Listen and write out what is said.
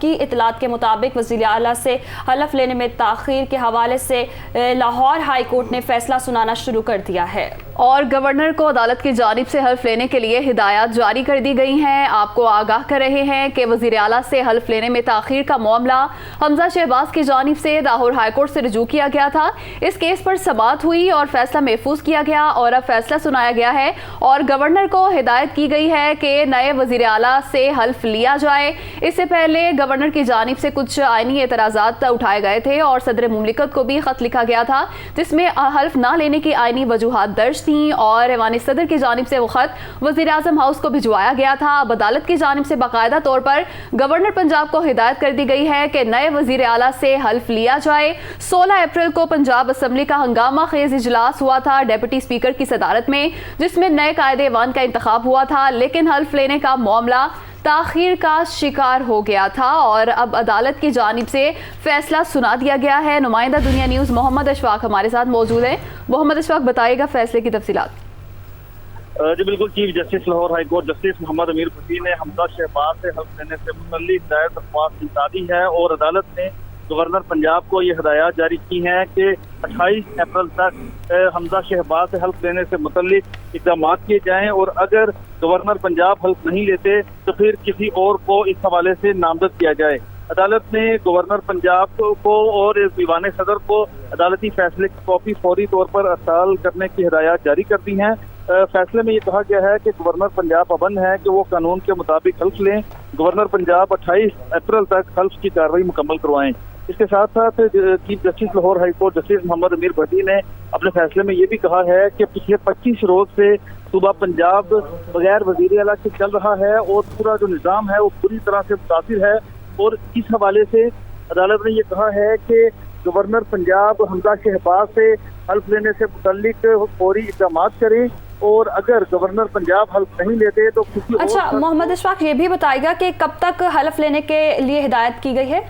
کی اطلاعات کے مطابق وزیر اعلیٰ سے حلف لینے میں تاخیر کے حوالے سے لاہور ہائی کورٹ نے فیصلہ سنانا شروع کر دیا ہے، اور گورنر کو عدالت کی جانب سے حلف لینے کے لیے ہدایات جاری کر دی گئی ہیں۔ آپ کو آگاہ کر رہے ہیں کہ وزیر اعلیٰ سے حلف لینے میں تاخیر کا معاملہ حمزہ شہباز کی جانب سے لاہور ہائی کورٹ سے رجوع کیا گیا تھا۔ اس کیس پر سماعت ہوئی اور فیصلہ محفوظ کیا گیا، اور اب فیصلہ سنایا گیا ہے اور گورنر کو ہدایت کی گئی ہے کہ نئے وزیر اعلیٰ سے حلف لیا جائے۔ اس سے پہلے گورنر کی جانب سے کچھ آئینی اعتراضات اٹھائے گئے تھے اور صدر مملکت کو بھی خط لکھا گیا تھا جس میں حلف نہ لینے کی آئینی وجوہات درج تھیں، اور ایوان صدر کی جانب سے وہ خط وزیر اعظم ہاؤس کو بھجوایا گیا تھا۔ اب عدالت کی جانب سے باقاعدہ طور پر گورنر پنجاب کو ہدایت کر دی گئی ہے کہ نئے وزیر اعلیٰ سے حلف لیا جائے۔ 16 اپریل کو پنجاب اسمبلی کا ہنگامہ خیز اجلاس ہوا تھا ڈیپٹی اسپیکر کی صدارت میں، جس میں نئے قائد ایوان کا انتخاب ہوا تھا، لیکن حلف لینے کا معاملہ تاخیر کا شکار ہو گیا تھا اور اب عدالت کی جانب سے فیصلہ سنا دیا گیا ہے۔ نمائندہ دنیا نیوز محمد اشفاق ہمارے ساتھ موجود ہیں۔ محمد اشفاق، بتائیے گا فیصلے کی تفصیلات۔ جی بالکل، chief justice Lahore high court justice Muhammad Amir Bhatti نے حمزہ شہباز سے حلف لینے سے متعلق دائر درخواست مٹا دی ہے، اور عدالت نے گورنر پنجاب کو یہ ہدایات جاری کی ہیں کہ 28 اپریل تک حمزہ شہباز سے حلف لینے سے متعلق اقدامات کیے جائیں، اور اگر گورنر پنجاب حلف نہیں لیتے تو پھر کسی اور کو اس حوالے سے نامزد کیا جائے۔ عدالت نے گورنر پنجاب کو اور ایوان صدر کو عدالتی فیصلے کی کاپی فوری طور پر ارسال کرنے کی ہدایات جاری کر دی ہیں۔ فیصلے میں یہ کہا گیا ہے کہ گورنر پنجاب پابند ہے کہ وہ قانون کے مطابق حلف لیں۔ گورنر پنجاب 28 اپریل تک حلف کی کارروائی مکمل کروائیں۔ اس کے ساتھ ساتھ chief justice Lahore high court justice Muhammad Amir Bhatti نے اپنے فیصلے میں یہ بھی کہا ہے کہ پچھلے 25 روز سے صوبہ پنجاب بغیر وزیر اعلیٰ کے چل رہا ہے، اور پورا جو نظام ہے وہ پوری طرح سے متاثر ہے، اور اس حوالے سے عدالت نے یہ کہا ہے کہ گورنر پنجاب حمزہ شہباز سے حلف لینے سے متعلق فوری اقدامات کریں، اور اگر گورنر پنجاب حلف نہیں لیتے تو کسی اچھا محمد اشفاق، یہ بھی بتائے گا کہ کب تک حلف لینے کے لیے ہدایت کی گئی ہے؟